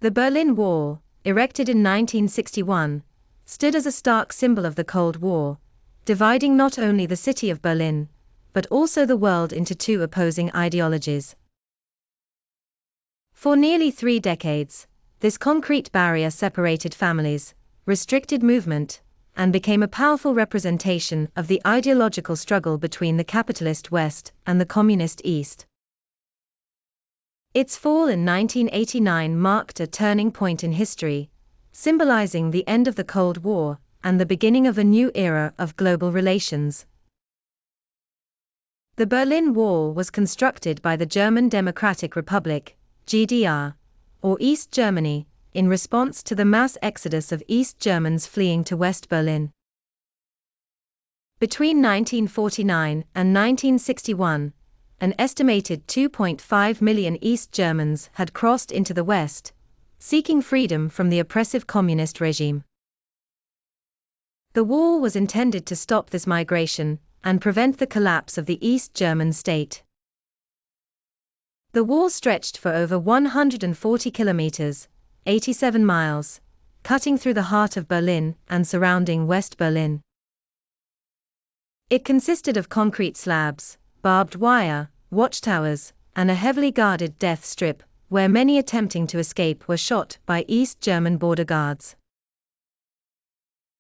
The Berlin Wall, erected in 1961, stood as a stark symbol of the Cold War, dividing not only the city of Berlin, but also the world into two opposing ideologies. For nearly 3 decades, this concrete barrier separated families, restricted movement, and became a powerful representation of the ideological struggle between the capitalist West and the communist East. Its fall in 1989 marked a turning point in history, symbolizing the end of the Cold War and the beginning of a new era of global relations. The Berlin Wall was constructed by the German Democratic Republic, GDR, or East Germany, in response to the mass exodus of East Germans fleeing to West Berlin. Between 1949 and 1961, an estimated 2.5 million East Germans had crossed into the West, seeking freedom from the oppressive communist regime. The wall was intended to stop this migration and prevent the collapse of the East German state. The wall stretched for over 140 kilometers, 87 miles, cutting through the heart of Berlin and surrounding West Berlin. It consisted of concrete slabs, barbed wire, watchtowers, and a heavily guarded death strip, where many attempting to escape were shot by East German border guards.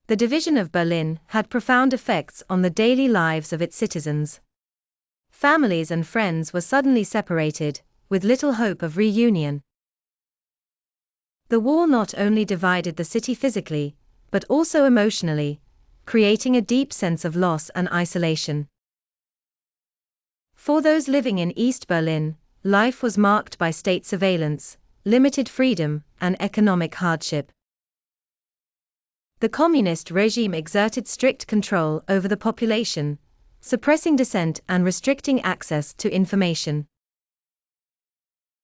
The division of Berlin had profound effects on the daily lives of its citizens. Families and friends were suddenly separated, with little hope of reunion. The wall not only divided the city physically, but also emotionally, creating a deep sense of loss and isolation. For those living in East Berlin, life was marked by state surveillance, limited freedom, and economic hardship. The communist regime exerted strict control over the population, suppressing dissent and restricting access to information.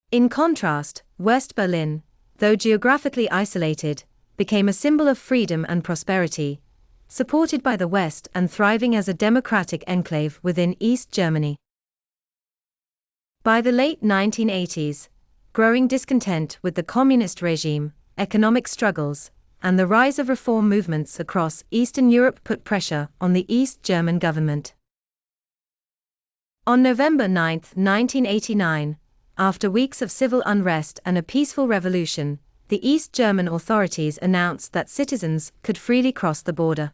In contrast, West Berlin, though geographically isolated, became a symbol of freedom and prosperity, supported by the West and thriving as a democratic enclave within East Germany. By the late 1980s, growing discontent with the communist regime, economic struggles, and the rise of reform movements across Eastern Europe put pressure on the East German government. On November 9, 1989, after weeks of civil unrest and a peaceful revolution, the East German authorities announced that citizens could freely cross the border.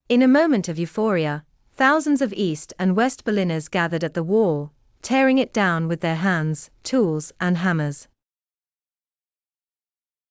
In a moment of euphoria, thousands of East and West Berliners gathered at the wall, tearing it down with their hands, tools, and hammers.